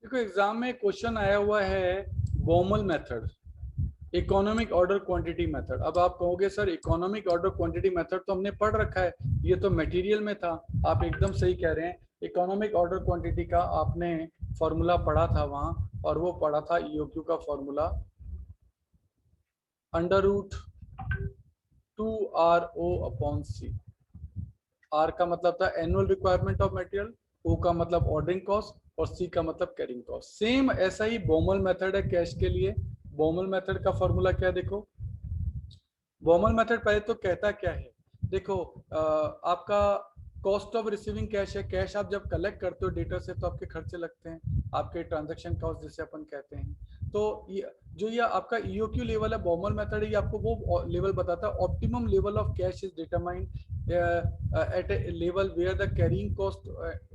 देखो एग्जाम में क्वेश्चन आया हुआ है बोमल method, economic order quantity method. अब आप कहोगे sir economic order quantity method तो हमने पढ़ रखा है, ये तो मटेरियल में था। आप एकदम सही कह रहे हैं, इकोनॉमिक ऑर्डर क्वांटिटी का आपने फॉर्मूला पढ़ा था वहां, और वो पढ़ा था ईओक्यू का formula under root 2RO/C। Are का मतलब था एनुअल रिक्वायरमेंट ऑफ मटेरियल, ओ का मतलब ऑर्डरिंग कॉस्ट, और सी का मतलब कैरिंग कॉस्ट। सेम ऐसा ही बोमल मेथड है कैश के लिए। बोमल मेथड का फॉर्मूला क्या है देखो। बोमल मेथड पहले तो कहता क्या है, देखो आपका कॉस्ट ऑफ रिसीविंग कैश है। कैश आप जब कलेक्ट करते हो डेटा से तो आपके खर्चे लगते हैं, आपके ट्रांजैक्शन कॉस्ट जिसे अपन कहते हैं। तो ये आपका ईओक्यू लेवल है, बोमल मेथड है, ये आपको वो लेवल बताता है optimum level of cash is determined at a level where the carrying cost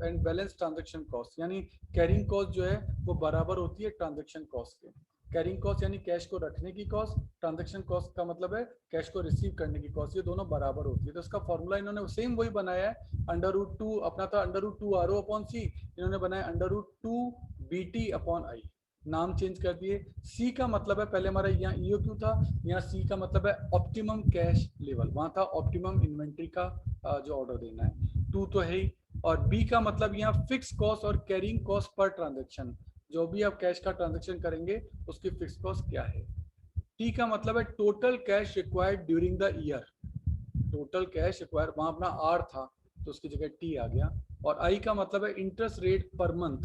and balance transaction cost. यानी कैरिंग कॉस्ट जो है वो बराबर होती है ट्रांजैक्शन कॉस्ट के। कैरिंग कॉस्ट यानी कैश को रखने की कॉस्ट, ट्रांजैक्शन कॉस्ट का मतलब है कैश को रिसीव करने की कॉस्ट, ये दोनों बराबर होती है। तो इसका फॉर्मूला इन्होंने सेम वही बनाया है, अंडर रूट 2 अपना था अंडर रूट 2RO/C, इन्होंने बनाया अंडर रूट 2BT/I, नाम चेंज कर दिए। सी का मतलब है, पहले हमारा यहाँ ईओक्यू था, यहाँ सी का मतलब है ऑप्टिमम कैश लेवल, वहां था ऑप्टिमम इन्वेंट्री का जो ऑर्डर देना है, 2 तो है ही। और बी का मतलब यहाँ फिक्स कॉस्ट और कैरिंग कॉस्ट पर ट्रांजेक्शन, जो भी आप कैश का ट्रांजेक्शन करेंगे उसकी फिक्स कॉस्ट क्या है। टी का मतलब है total cash required during the year, total cash required, वहां अपना आर था तो उसकी जगह टी आ गया। और आई का मतलब है इंटरेस्ट रेट पर मंथ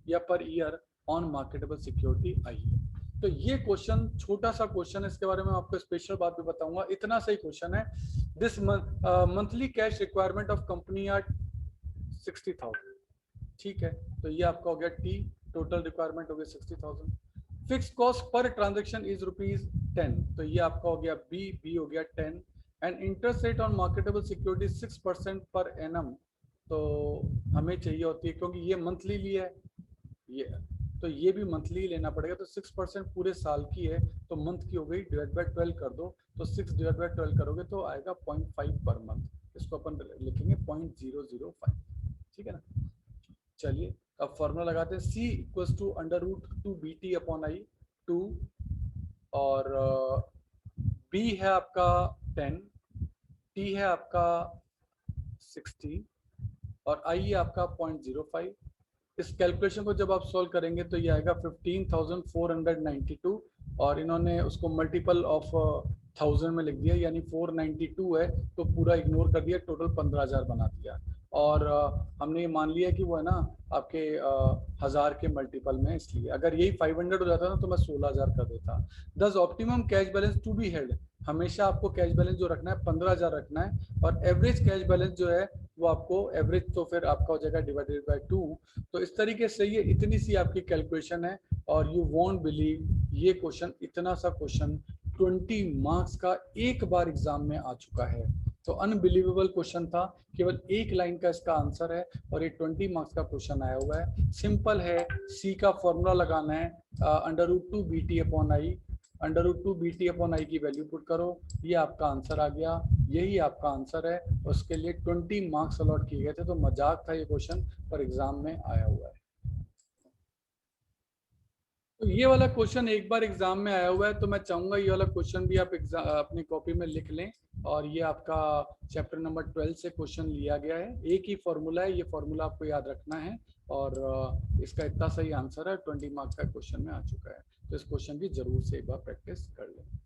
या per year on marketable security I है। तो ये क्वेश्चन छोटा सा क्वेश्चन है, इसके बारे में आपको स्पेशल बात भी बताऊंगा, इतना सही क्वेश्चन है। This monthly cash requirement of company are 60,000, ठीक है। तो ये आपका हो गया टी, टोटल रिक्वायरमेंट हो गया 60,000। Fix cost per transaction is ₹10, तो ये आपका हो गया बी, बी हो गया 10। And interest rate on marketable security 6% per annum, तो हमें चाहिए होती है क्योंकि ये मंथली लिया है ये, तो ये भी मंथली लेना पड़ेगा। तो 6% पूरे साल की है, तो मंथ की हो गई, डिवाइड बाय 12 कर दो, तो 6 डिवाइड बाय 12 करोगे तो आएगा 0.5 पर मंथ। इसको अपन लिखेंगे 0.005, ठीक है ना। चलिए अब फॉर्मूला लगाते हैं, C equals to under root 2BT/I 2, और बी है आपका 10, टी है आपका 60, और आई है आपका 0.05। इस कैलकुलेशन को जब आप सॉल्व करेंगे तो ये आएगा 15,492, और इन्होंने उसको मल्टीपल ऑफ 1000 में लिख दिया, यानी 492 है तो पूरा इग्नोर कर दिया, टोटल 15,000 बना दिया। और हमने ये मान लिया कि वो है ना आपके 1000 के मल्टीपल में, इसलिए अगर यही 500 हो जाता ना तो मैं 16,000 कर देता। दस optimum cash balance to be held, हमेशा आपको कैश बैलेंस जो रखना है 15,000 रखना है, और एवरेज कैश बैलेंस जो है वो आपको एवरेज तो फिर आपका हो जाएगा डिवाइडेड बाय 2। तो इस तरीके से ये इतनी सी आपकी कैलकुलेशन है, और यू वोंट बिलीव ये क्वेश्चन, इतना सा क्वेश्चन 20 मार्क्स का एक बार एग्जाम में आ चुका है। तो अनबिलीवेबल क्वेश्चन था, केवल एक लाइन का इसका आंसर है, और ये 20 मार्क्स का क्वेश्चन आया हुआ है। सिंपल है, सी का फॉर्मूला लगाना है under root 2BT/I, under root 2BT/I की वैल्यू पुट करो, ये आपका आंसर आ गया, यही आपका आंसर है। उसके लिए 20 मार्क्स अलॉट किए गए थे, तो मजाक था ये क्वेश्चन, पर एग्जाम में आया हुआ है। तो ये वाला क्वेश्चन एक बार एग्जाम में आया हुआ है, तो मैं चाहूंगा ये वाला क्वेश्चन भी आप अपनी कॉपी में लिख लें। और ये आपका चैप्टर नंबर 12 से क्वेश्चन लिया गया है, एक ही फॉर्मूला है, ये फॉर्मूला आपको याद रखना है, और इसका इतना सही आंसर है, 20 मार्क्स का क्वेश्चन में आ चुका है। तो इस क्वेश्चन की जरूर से एक बार प्रैक्टिस कर लें।